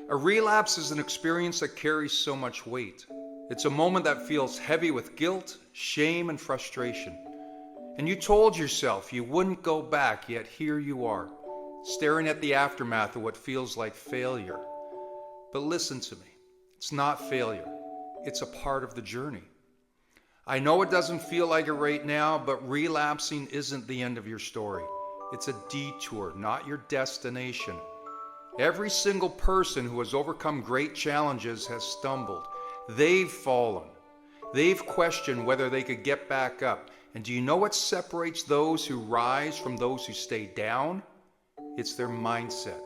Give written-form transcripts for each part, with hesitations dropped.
A relapse is an experience that carries so much weight. It's a moment that feels heavy with guilt, shame, and frustration. And you told yourself you wouldn't go back, yet here you are, staring at the aftermath of what feels like failure. But listen to me, it's not failure. It's a part of the journey. I know it doesn't feel like it right now, but relapsing isn't the end of your story. It's a detour, not your destination. Every single person who has overcome great challenges has stumbled. They've fallen. They've questioned whether they could get back up. And do you know what separates those who rise from those who stay down? It's their mindset.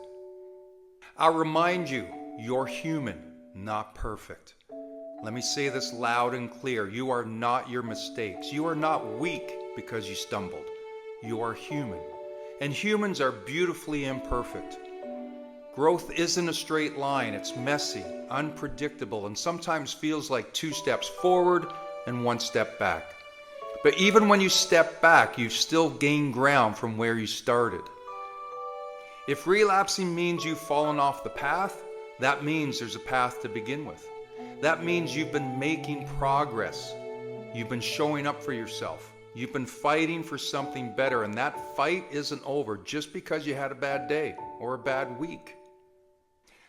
I'll remind you, you're human, not perfect. Let me say this loud and clear. You are not your mistakes. You are not weak because you stumbled. You are human. And humans are beautifully imperfect. Growth isn't a straight line. It's messy, unpredictable, and sometimes feels like 2 steps forward and 1 step back. But even when you step back, you've still gained ground from where you started. If relapsing means you've fallen off the path, that means there's a path to begin with. That means you've been making progress. You've been showing up for yourself. You've been fighting for something better, and that fight isn't over just because you had a bad day or a bad week.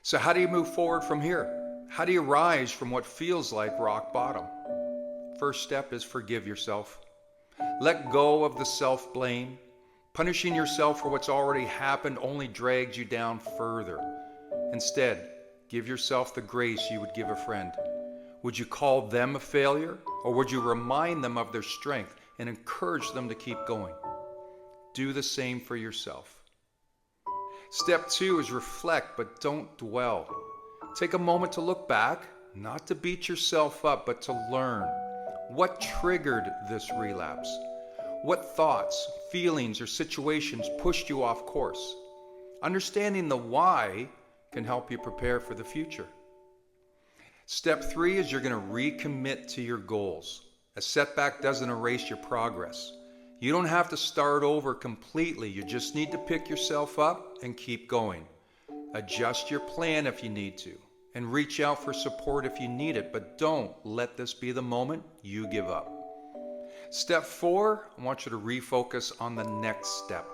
So how do you move forward from here? How do you rise from what feels like rock bottom? First step is forgive yourself. Let go of the self-blame. Punishing yourself for what's already happened only drags you down further. Instead, give yourself the grace you would give a friend. Would you call them a failure, or would you remind them of their strength and encourage them to keep going? Do the same for yourself. Step 2 is reflect, but don't dwell. Take a moment to look back, not to beat yourself up, but to learn. What triggered this relapse? What thoughts, feelings, or situations pushed you off course? Understanding the why can help you prepare for the future. Step 3 is you're going to recommit to your goals. A setback doesn't erase your progress. You don't have to start over completely. You just need to pick yourself up and keep going. Adjust your plan if you need to, and reach out for support if you need it, but don't let this be the moment you give up. Step 4, I want you to refocus on the next step.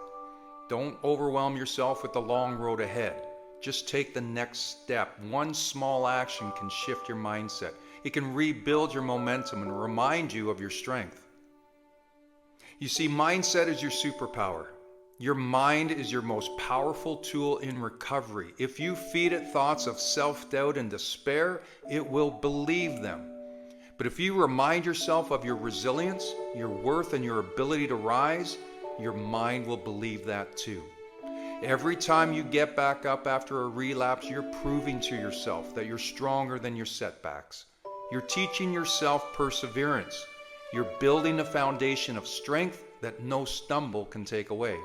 Don't overwhelm yourself with the long road ahead. Just take the next step. One small action can shift your mindset. It can rebuild your momentum and remind you of your strength. You see, mindset is your superpower. Your mind is your most powerful tool in recovery. If you feed it thoughts of self-doubt and despair, it will believe them. But if you remind yourself of your resilience, your worth, and your ability to rise, your mind will believe that too. Every time you get back up after a relapse, you're proving to yourself that you're stronger than your setbacks. You're teaching yourself perseverance. You're building a foundation of strength that no stumble can take away.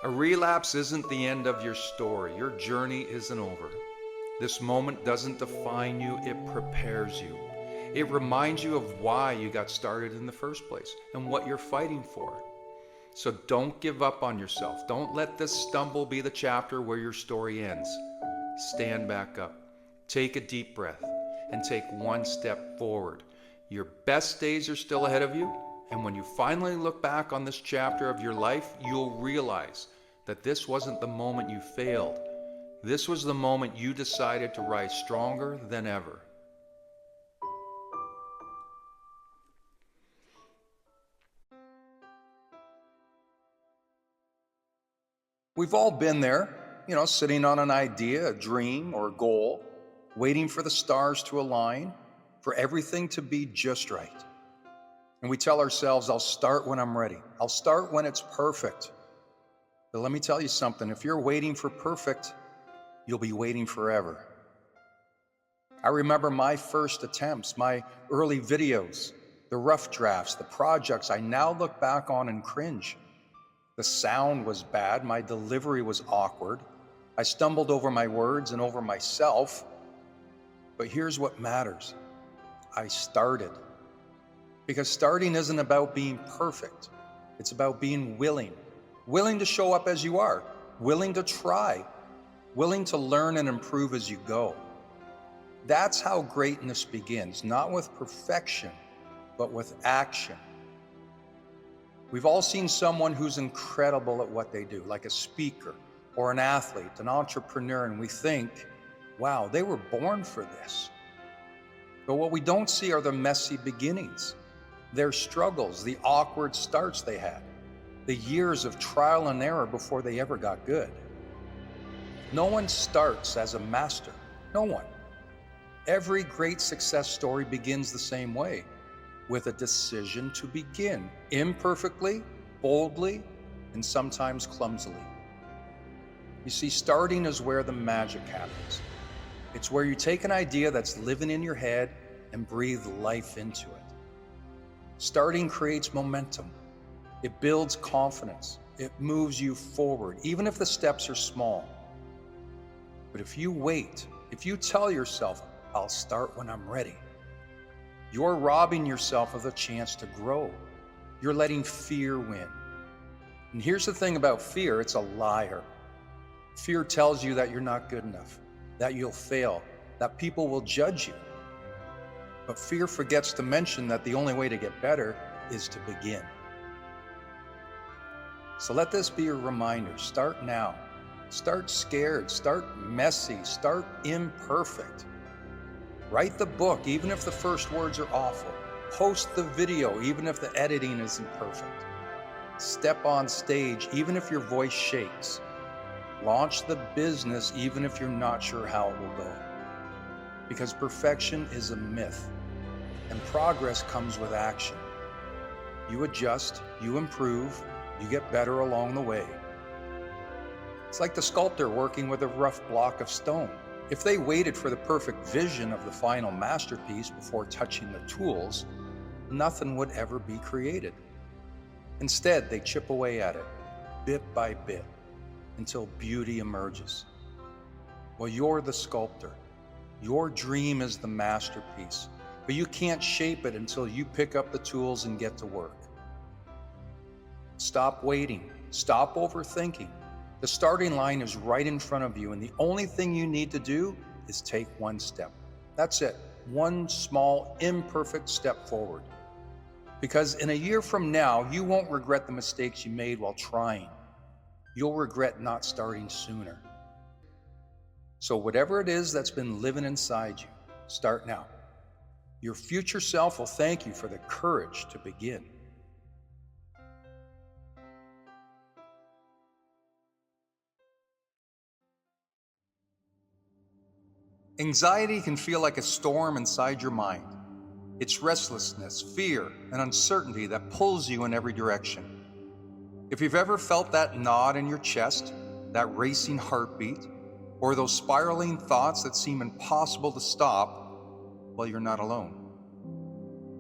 A relapse isn't the end of your story. Your journey isn't over. This moment doesn't define you, it prepares you. It reminds you of why you got started in the first place and what you're fighting for. So don't give up on yourself. Don't let this stumble be the chapter where your story ends. Stand back up. Take a deep breath and take 1 step forward. Your best days are still ahead of you, and when you finally look back on this chapter of your life, you'll realize that this wasn't the moment you failed. This was the moment you decided to rise stronger than ever. We've all been there, sitting on an idea, a dream, or a goal, waiting for the stars to align, for everything to be just right. And we tell ourselves, I'll start when I'm ready. I'll start when it's perfect. But let me tell you something, if you're waiting for perfect, you'll be waiting forever. I remember my first attempts, my early videos, the rough drafts, the projects I now look back on and cringe. The sound was bad, my delivery was awkward. I stumbled over my words and over myself. But here's what matters. I started. Because starting isn't about being perfect. It's about being willing to show up as you are, willing to try, willing to learn and improve as you go. That's how greatness begins, not with perfection, but with action. We've all seen someone who's incredible at what they do, like a speaker or an athlete, an entrepreneur, and we think, wow, they were born for this. But what we don't see are the messy beginnings, their struggles, the awkward starts they had, the years of trial and error before they ever got good. No one starts as a master, no one. Every great success story begins the same way, with a decision to begin, imperfectly, boldly, and sometimes clumsily. You see, starting is where the magic happens. It's where you take an idea that's living in your head and breathe life into it. Starting creates momentum. It builds confidence. It moves you forward, even if the steps are small. But if you wait, if you tell yourself, I'll start when I'm ready, you're robbing yourself of the chance to grow. You're letting fear win. And here's the thing about fear, it's a liar. Fear tells you that you're not good enough, that you'll fail, that people will judge you. But fear forgets to mention that the only way to get better is to begin. So let this be a reminder. Start now. Start scared. Start messy. Start imperfect. Write the book, even if the first words are awful. Post the video, even if the editing isn't perfect. Step on stage, even if your voice shakes. Launch the business, even if you're not sure how it will go. Because perfection is a myth, and progress comes with action. You adjust, you improve, you get better along the way. It's like the sculptor working with a rough block of stone. If they waited for the perfect vision of the final masterpiece before touching the tools, nothing would ever be created. Instead, they chip away at it, bit by bit, until beauty emerges. Well, you're the sculptor. Your dream is the masterpiece, but you can't shape it until you pick up the tools and get to work. Stop waiting. Stop overthinking. The starting line is right in front of you, and the only thing you need to do is take one step. That's it. One small, imperfect step forward. Because in a year from now, you won't regret the mistakes you made while trying. You'll regret not starting sooner. So whatever it is that's been living inside you, start now. Your future self will thank you for the courage to begin. Anxiety can feel like a storm inside your mind. It's restlessness, fear, and uncertainty that pulls you in every direction. If you've ever felt that knot in your chest, that racing heartbeat, or those spiraling thoughts that seem impossible to stop, well, you're not alone.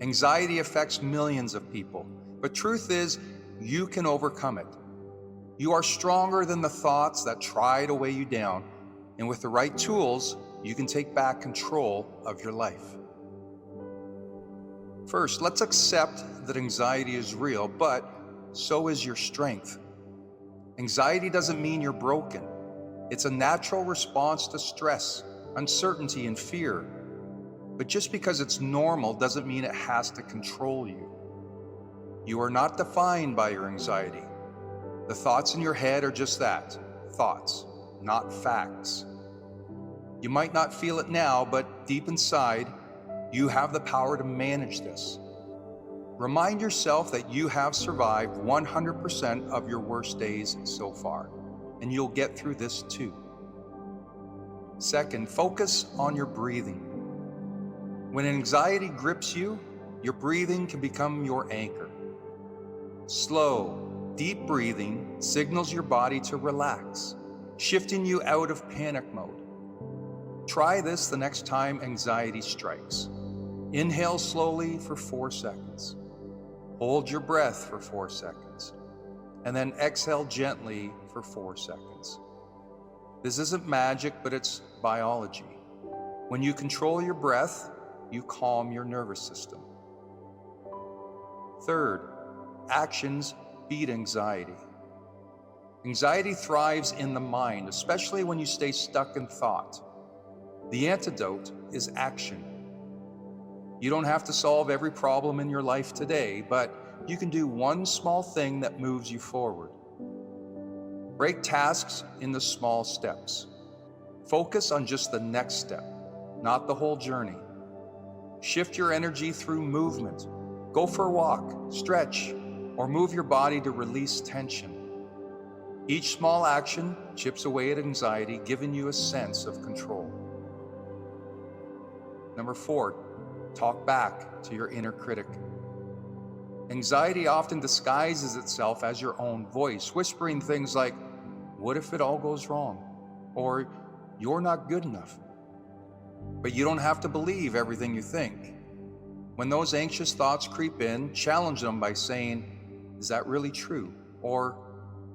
Anxiety affects millions of people, but truth is, you can overcome it. You are stronger than the thoughts that try to weigh you down, and with the right tools, you can take back control of your life. First, let's accept that anxiety is real, but so is your strength. Anxiety doesn't mean you're broken. It's a natural response to stress, uncertainty, and fear. But just because it's normal doesn't mean it has to control you. You are not defined by your anxiety. The thoughts in your head are just that, thoughts, not facts. You might not feel it now, but deep inside, you have the power to manage this. Remind yourself that you have survived 100% of your worst days so far, and you'll get through this too. Second, focus on your breathing. When anxiety grips you, your breathing can become your anchor. Slow, deep breathing signals your body to relax, shifting you out of panic mode. Try this the next time anxiety strikes. Inhale slowly for 4 seconds. Hold your breath for 4 seconds. And then exhale gently for 4 seconds. This isn't magic, but it's biology. When you control your breath, you calm your nervous system. Third, actions beat anxiety. Anxiety thrives in the mind, especially when you stay stuck in thought. The antidote is action. You don't have to solve every problem in your life today, but you can do one small thing that moves you forward. Break tasks into small steps. Focus on just the next step, not the whole journey. Shift your energy through movement. Go for a walk, stretch, or move your body to release tension. Each small action chips away at anxiety, giving you a sense of control. Number 4, talk back to your inner critic. Anxiety often disguises itself as your own voice, whispering things like, "What if it all goes wrong?" Or, "You're not good enough." But you don't have to believe everything you think. When those anxious thoughts creep in, challenge them by saying, "Is that really true?" Or,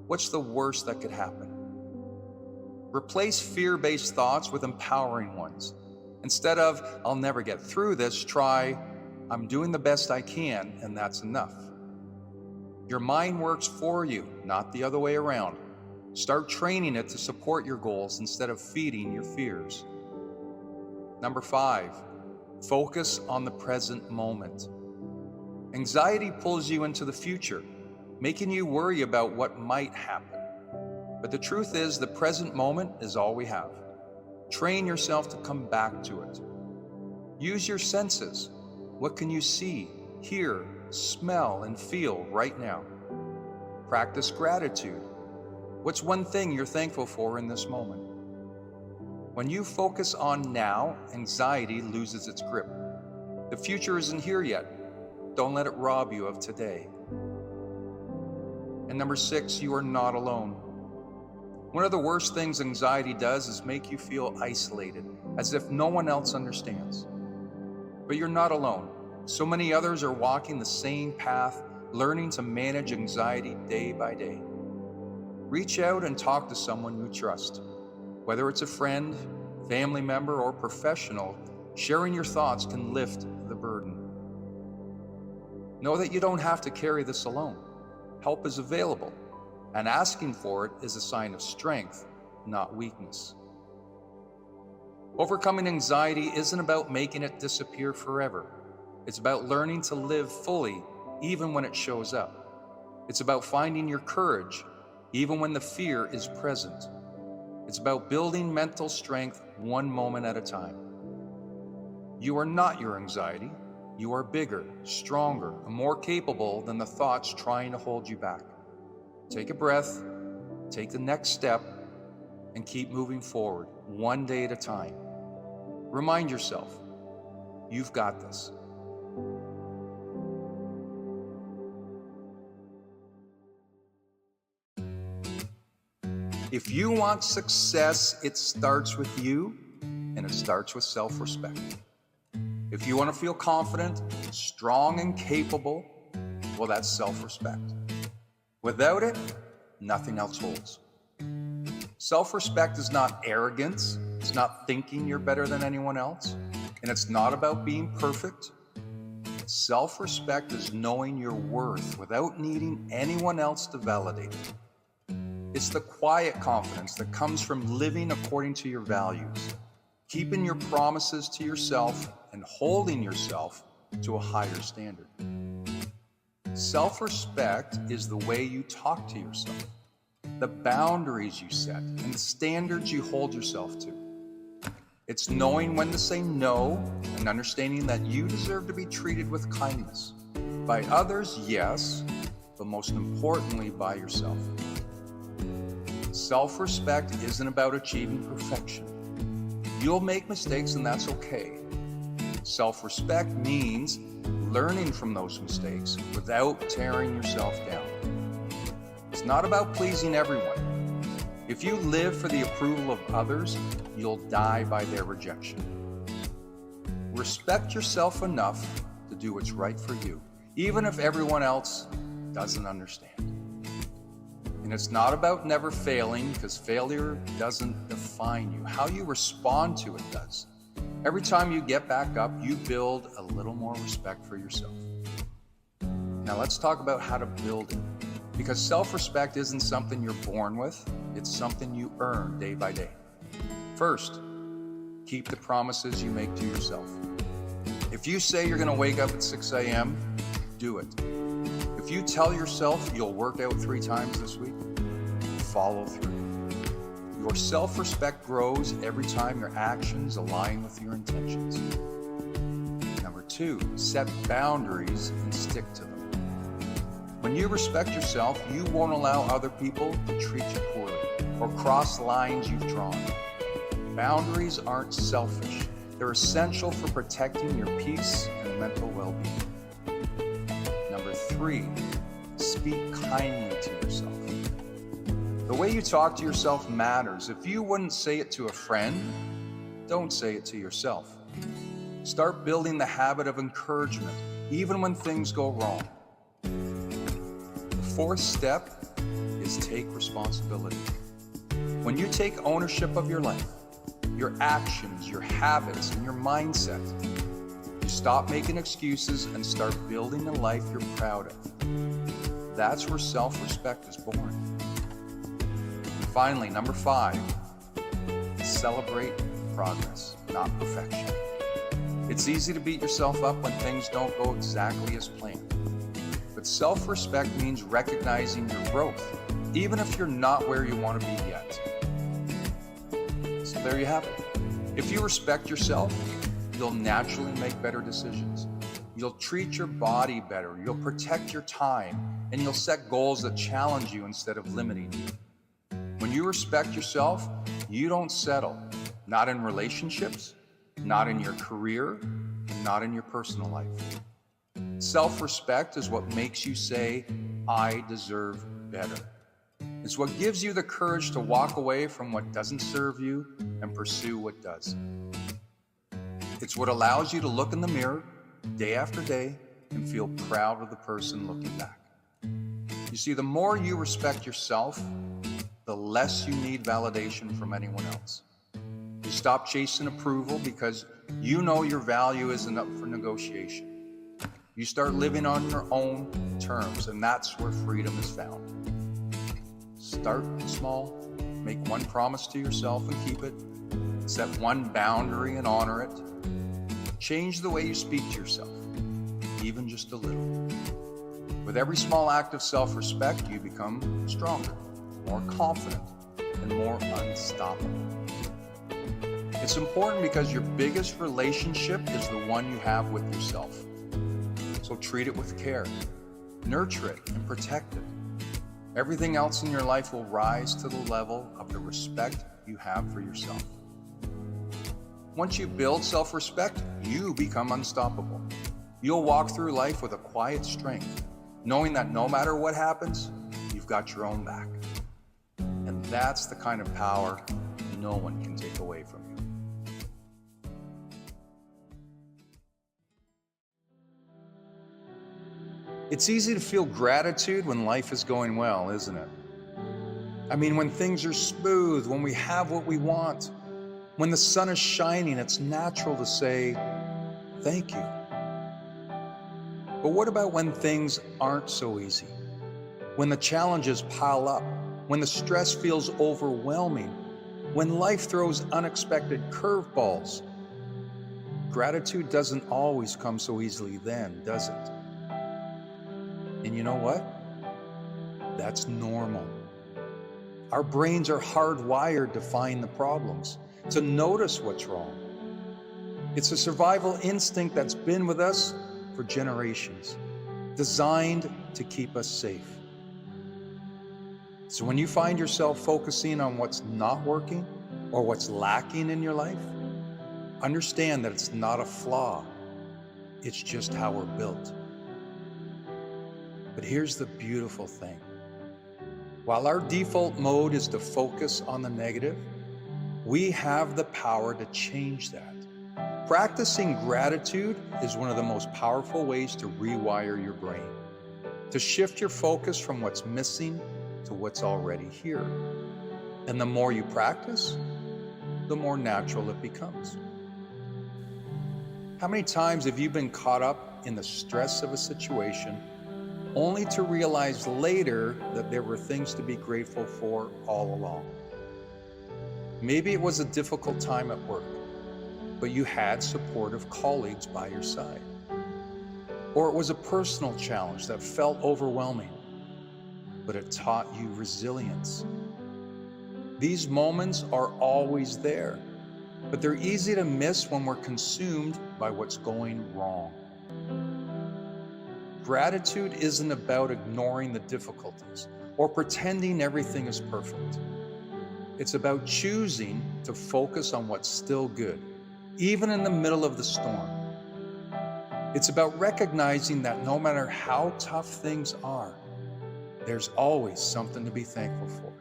"What's the worst that could happen?" Replace fear-based thoughts with empowering ones. Instead of, "I'll never get through this," try, "I'm doing the best I can, and that's enough." Your mind works for you, not the other way around. Start training it to support your goals instead of feeding your fears. Number 5, focus on the present moment. Anxiety pulls you into the future, making you worry about what might happen. But the truth is, the present moment is all we have. Train yourself to come back to it. Use your senses. What can you see, hear, smell, and feel right now? Practice gratitude. What's one thing you're thankful for in this moment? When you focus on now, anxiety loses its grip. The future isn't here yet. Don't let it rob you of today. And number 6, you are not alone. One of the worst things anxiety does is make you feel isolated, as if no one else understands. But you're not alone. So many others are walking the same path, learning to manage anxiety day by day. Reach out and talk to someone you trust. Whether it's a friend, family member, or professional, sharing your thoughts can lift the burden. Know that you don't have to carry this alone. Help is available, and asking for it is a sign of strength, not weakness. Overcoming anxiety isn't about making it disappear forever. It's about learning to live fully, even when it shows up. It's about finding your courage, even when the fear is present. It's about building mental strength one moment at a time. You are not your anxiety. You are bigger, stronger, and more capable than the thoughts trying to hold you back. Take a breath, take the next step, and keep moving forward, one day at a time. Remind yourself, you've got this. If you want success, it starts with you, and it starts with self-respect. If you want to feel confident, strong, and capable, well, that's self-respect. Without it, nothing else holds. Self-respect is not arrogance. It's not thinking you're better than anyone else. And it's not about being perfect. Self-respect is knowing your worth without needing anyone else to validate it. It's the quiet confidence that comes from living according to your values, keeping your promises to yourself, and holding yourself to a higher standard. Self-respect is the way you talk to yourself, the boundaries you set, and the standards you hold yourself to. It's knowing when to say no and understanding that you deserve to be treated with kindness. By others, yes, but most importantly, by yourself. Self-respect isn't about achieving perfection. You'll make mistakes, and that's okay. Self-respect means learning from those mistakes without tearing yourself down. It's not about pleasing everyone. If you live for the approval of others, you'll die by their rejection. Respect yourself enough to do what's right for you, even if everyone else doesn't understand. And it's not about never failing, because failure doesn't define you. How you respond to it does. Every time you get back up, you build a little more respect for yourself. Now let's talk about how to build it. Because self-respect isn't something you're born with, it's something you earn day by day. First, keep the promises you make to yourself. If you say you're going to wake up at 6 a.m., do it. If you tell yourself you'll work out 3 times this week, follow through. Your self-respect grows every time your actions align with your intentions. Number 2, set boundaries and stick to them. When you respect yourself, you won't allow other people to treat you poorly or cross lines you've drawn. Boundaries aren't selfish. They're essential for protecting your peace and mental well-being. Number 3, speak kindly to yourself. The way you talk to yourself matters. If you wouldn't say it to a friend, don't say it to yourself. Start building the habit of encouragement, even when things go wrong. The 4th step is take responsibility. When you take ownership of your life, your actions, your habits, and your mindset, you stop making excuses and start building the life you're proud of. That's where self-respect is born. And finally, number 5, celebrate progress, not perfection. It's easy to beat yourself up when things don't go exactly as planned. But self-respect means recognizing your growth, even if you're not where you want to be yet. So there you have it. If you respect yourself, you'll naturally make better decisions. You'll treat your body better, you'll protect your time, and you'll set goals that challenge you instead of limiting you. When you respect yourself, you don't settle, not in relationships, not in your career, and not in your personal life. Self-respect is what makes you say, I deserve better. It's what gives you the courage to walk away from what doesn't serve you and pursue what does. It's what allows you to look in the mirror day after day and feel proud of the person looking back. You see, the more you respect yourself, the less you need validation from anyone else. You stop chasing approval because you know your value isn't up for negotiation. You start living on your own terms, and that's where freedom is found. Start small, make one promise to yourself and keep it, set one boundary and honor it. Change the way you speak to yourself, even just a little. With every small act of self-respect, you become stronger, more confident, and more unstoppable. It's important because your biggest relationship is the one you have with yourself. So treat it with care, nurture it, and protect it. Everything else in your life will rise to the level of the respect you have for yourself. Once you build self-respect, you become unstoppable. You'll walk through life with a quiet strength, knowing that no matter what happens, you've got your own back. And that's the kind of power no one can take away from you. It's easy to feel gratitude when life is going well, isn't it? I mean, when things are smooth, when we have what we want, when the sun is shining, it's natural to say, thank you. But what about when things aren't so easy? When the challenges pile up, when the stress feels overwhelming, when life throws unexpected curveballs? Gratitude doesn't always come so easily then, does it? And you know what? That's normal. Our brains are hardwired to find the problems, to notice what's wrong. It's a survival instinct that's been with us for generations, designed to keep us safe. So when you find yourself focusing on what's not working or what's lacking in your life, understand that it's not a flaw. It's just how we're built. But here's the beautiful thing. While our default mode is to focus on the negative, we have the power to change that. Practicing gratitude is one of the most powerful ways to rewire your brain, to shift your focus from what's missing to what's already here. And the more you practice, the more natural it becomes. How many times have you been caught up in the stress of a situation only to realize later that there were things to be grateful for all along. Maybe it was a difficult time at work, but you had supportive colleagues by your side. Or it was a personal challenge that felt overwhelming, but it taught you resilience. These moments are always there, but they're easy to miss when we're consumed by what's going wrong. Gratitude isn't about ignoring the difficulties or pretending everything is perfect. It's about choosing to focus on what's still good, even in the middle of the storm. It's about recognizing that no matter how tough things are, there's always something to be thankful for.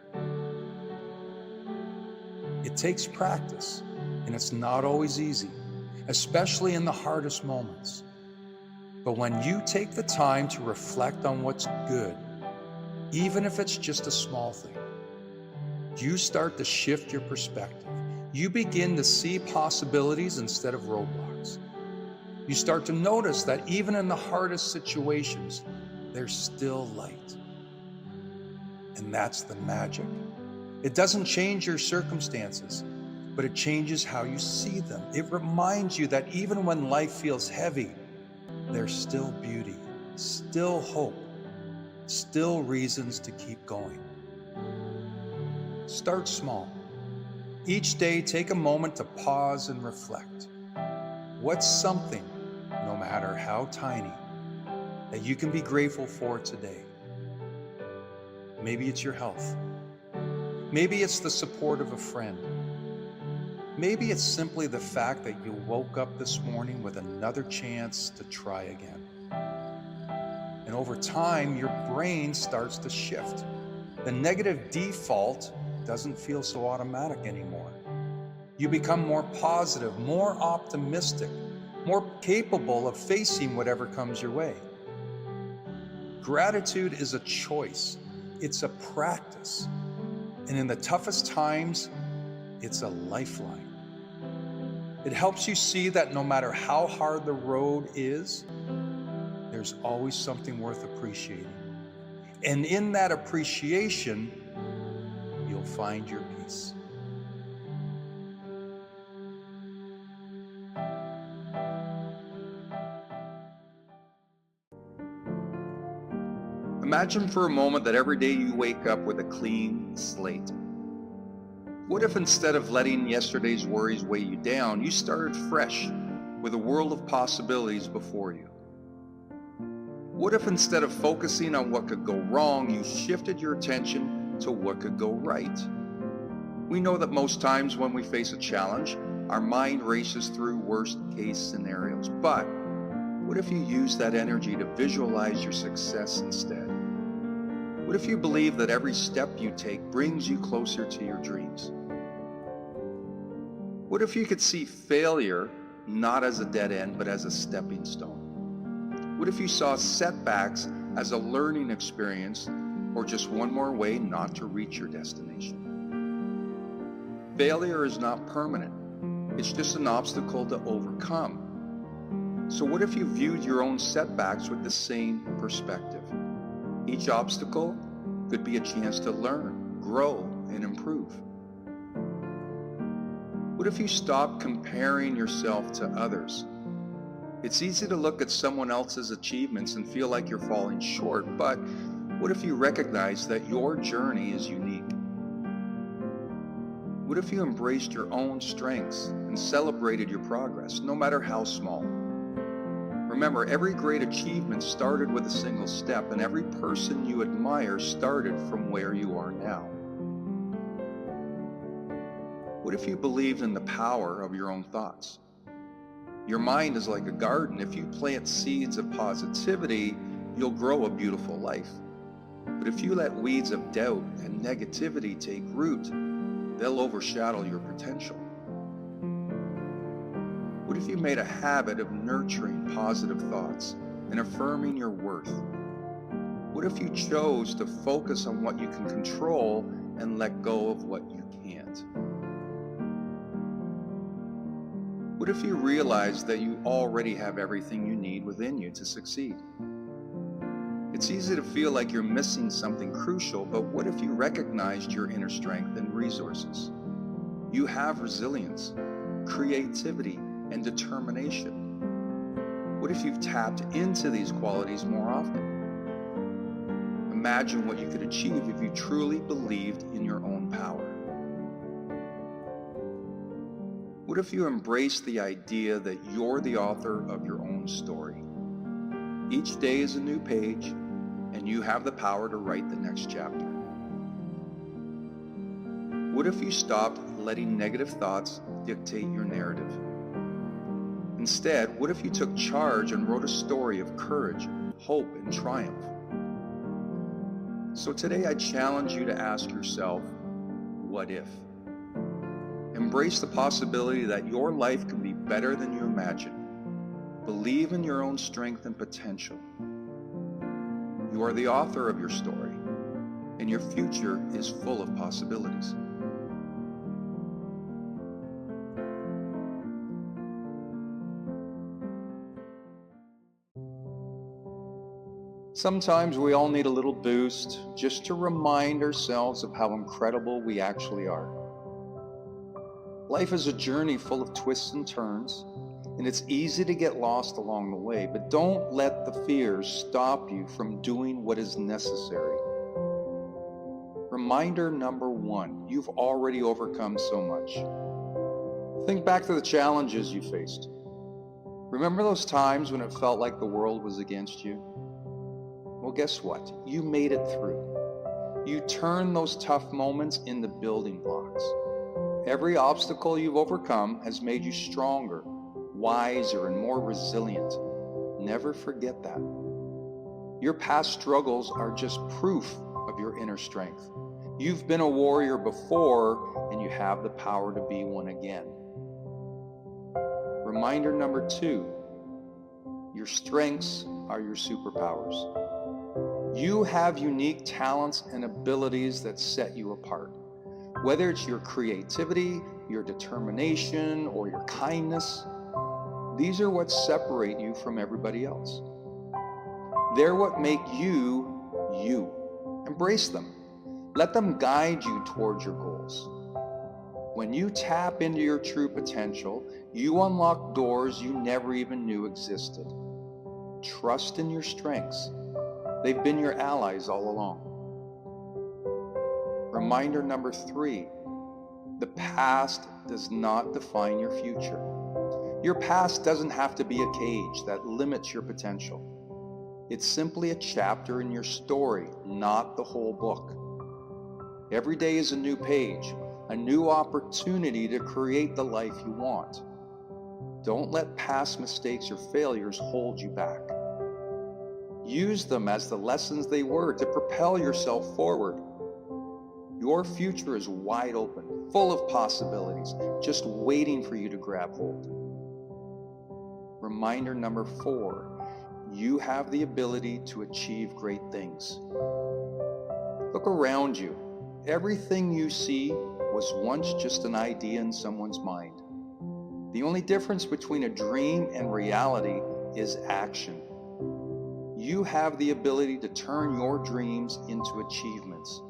It takes practice, and it's not always easy, especially in the hardest moments. But when you take the time to reflect on what's good, even if it's just a small thing, you start to shift your perspective. You begin to see possibilities instead of roadblocks. You start to notice that even in the hardest situations, there's still light. And that's the magic. It doesn't change your circumstances, but it changes how you see them. It reminds you that even when life feels heavy, there's still beauty, still hope, still reasons to keep going. Start small. Each day, take a moment to pause and reflect. What's something, no matter how tiny, that you can be grateful for today? Maybe it's your health. Maybe it's the support of a friend. Maybe it's simply the fact that you woke up this morning with another chance to try again. And over time, your brain starts to shift. The negative default doesn't feel so automatic anymore. You become more positive, more optimistic, more capable of facing whatever comes your way. Gratitude is a choice. It's a practice. And in the toughest times, it's a lifeline. It helps you see that no matter how hard the road is, there's always something worth appreciating. And in that appreciation, you'll find your peace. Imagine for a moment that every day you wake up with a clean slate. What if instead of letting yesterday's worries weigh you down, you started fresh with a world of possibilities before you? What if instead of focusing on what could go wrong, you shifted your attention to what could go right? We know that most times when we face a challenge, our mind races through worst-case scenarios. But what if you use that energy to visualize your success instead? What if you believe that every step you take brings you closer to your dreams? What if you could see failure not as a dead end, but as a stepping stone? What if you saw setbacks as a learning experience or just one more way not to reach your destination? Failure is not permanent. It's just an obstacle to overcome. So what if you viewed your own setbacks with the same perspective? Each obstacle could be a chance to learn, grow, and improve. What if you stopped comparing yourself to others? It's easy to look at someone else's achievements and feel like you're falling short, but what if you recognize that your journey is unique? What if you embraced your own strengths and celebrated your progress, no matter how small? Remember, every great achievement started with a single step, and every person you admire started from where you are now. What if you believed in the power of your own thoughts? Your mind is like a garden. If you plant seeds of positivity, you'll grow a beautiful life. But if you let weeds of doubt and negativity take root, they'll overshadow your potential. What if you made a habit of nurturing positive thoughts and affirming your worth? What if you chose to focus on what you can control and let go of what you can't? What if you realized that you already have everything you need within you to succeed? It's easy to feel like you're missing something crucial, but what if you recognized your inner strength and resources? You have resilience, creativity, and determination. What if you've tapped into these qualities more often? Imagine what you could achieve if you truly believed in your own power. What if you embraced the idea that you're the author of your own story? Each day is a new page, and you have the power to write the next chapter. What if you stopped letting negative thoughts dictate your narrative? Instead, what if you took charge and wrote a story of courage, hope, and triumph? So today I challenge you to ask yourself, what if? Embrace the possibility that your life can be better than you imagine. Believe in your own strength and potential. You are the author of your story, and your future is full of possibilities. Sometimes we all need a little boost just to remind ourselves of how incredible we actually are. Life is a journey full of twists and turns, and it's easy to get lost along the way, but don't let the fears stop you from doing what is necessary. Reminder number 1, you've already overcome so much. Think back to the challenges you faced. Remember those times when it felt like the world was against you? Well, guess what? You made it through. You turned those tough moments into building blocks. Every obstacle you've overcome has made you stronger, wiser, and more resilient. Never forget that. Your past struggles are just proof of your inner strength. You've been a warrior before, and you have the power to be one again. Reminder number 2, your strengths are your superpowers. You have unique talents and abilities that set you apart. Whether it's your creativity, your determination, or your kindness, these are what separate you from everybody else. They're what make you, you. Embrace them. Let them guide you towards your goals. When you tap into your true potential, you unlock doors you never even knew existed. Trust in your strengths. They've been your allies all along. Reminder number 3, the past does not define your future. Your past doesn't have to be a cage that limits your potential. It's simply a chapter in your story, not the whole book. Every day is a new page, a new opportunity to create the life you want. Don't let past mistakes or failures hold you back. Use them as the lessons they were to propel yourself forward. Your future is wide open, full of possibilities, just waiting for you to grab hold. Reminder number 4, you have the ability to achieve great things. Look around you. Everything you see was once just an idea in someone's mind. The only difference between a dream and reality is action. You have the ability to turn your dreams into achievements.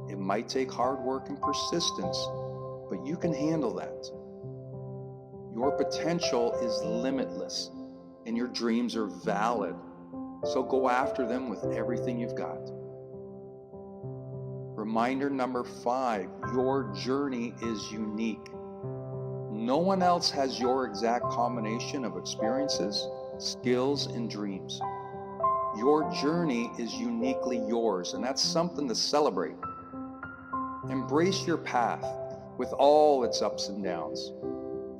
It might take hard work and persistence, but you can handle that. Your potential is limitless, and your dreams are valid. So go after them with everything you've got. Reminder number 5, your journey is unique. No one else has your exact combination of experiences, skills, and dreams. Your journey is uniquely yours, and that's something to celebrate. Embrace your path with all its ups and downs.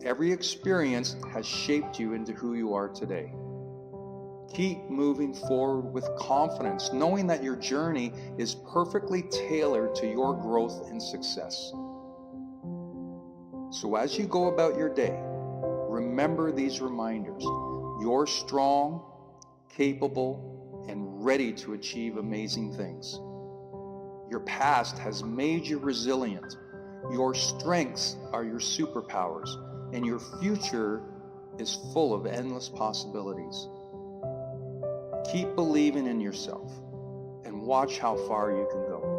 Every experience has shaped you into who you are today. Keep moving forward with confidence, knowing that your journey is perfectly tailored to your growth and success. So as you go about your day, remember these reminders. You're strong, capable, and ready to achieve amazing things. Your past has made you resilient. Your strengths are your superpowers, and your future is full of endless possibilities. Keep believing in yourself. and watch how far you can go.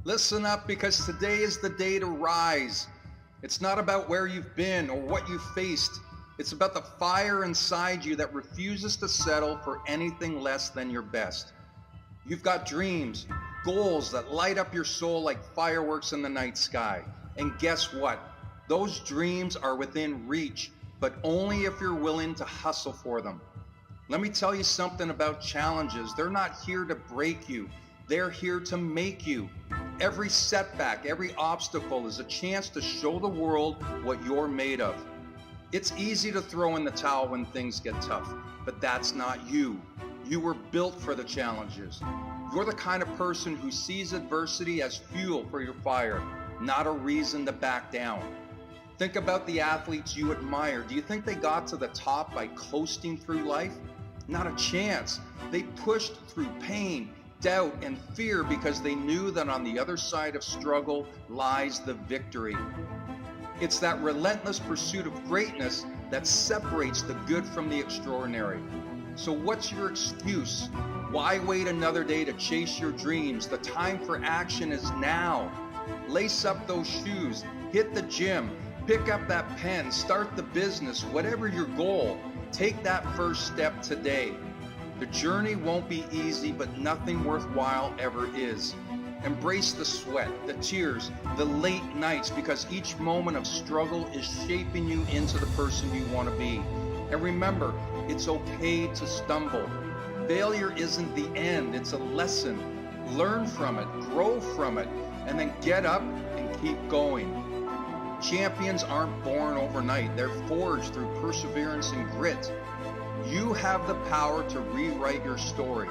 Listen up, because today is the day to rise. It's not about where you've been or what you've faced. It's about the fire inside you that refuses to settle for anything less than your best. You've got dreams, goals that light up your soul like fireworks in the night sky. And guess what? Those dreams are within reach, but only if you're willing to hustle for them. Let me tell you something about challenges. They're not here to break you. They're here to make you. Every setback, every obstacle is a chance to show the world what you're made of. It's easy to throw in the towel when things get tough, but that's not you. You were built for the challenges. You're the kind of person who sees adversity as fuel for your fire, not a reason to back down. Think about the athletes you admire. Do you think they got to the top by coasting through life? Not a chance. They pushed through pain, doubt, and fear because they knew that on the other side of struggle lies the victory. It's that relentless pursuit of greatness that separates the good from the extraordinary. So what's your excuse? Why wait another day to chase your dreams? The time for action is now. Lace up those shoes, hit the gym, pick up that pen, start the business, whatever your goal. Take that first step today. The journey won't be easy, but nothing worthwhile ever is. Embrace the sweat, the tears, the late nights, because each moment of struggle is shaping you into the person you want to be. And remember, it's okay to stumble. Failure isn't the end, it's a lesson. Learn from it, grow from it, and then get up and keep going. Champions aren't born overnight, they're forged through perseverance and grit. You have the power to rewrite your story.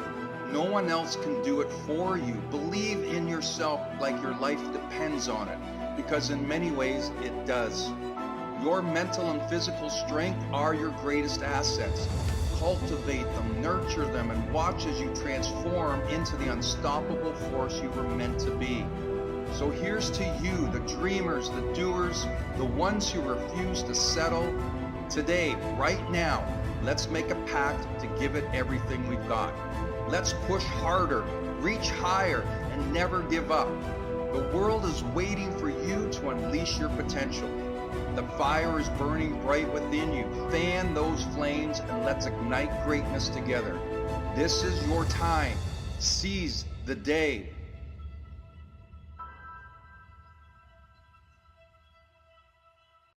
No one else can do it for you. Believe in yourself like your life depends on it, because in many ways it does. Your mental and physical strength are your greatest assets. Cultivate them, nurture them, and watch as you transform into the unstoppable force you were meant to be. So here's to you, the dreamers, the doers, the ones who refuse to settle. Today, right now, let's make a pact to give it everything we've got. Let's push harder, reach higher, and never give up. The world is waiting for you to unleash your potential. The fire is burning bright within you. Fan those flames and let's ignite greatness together. This is your time. Seize the day.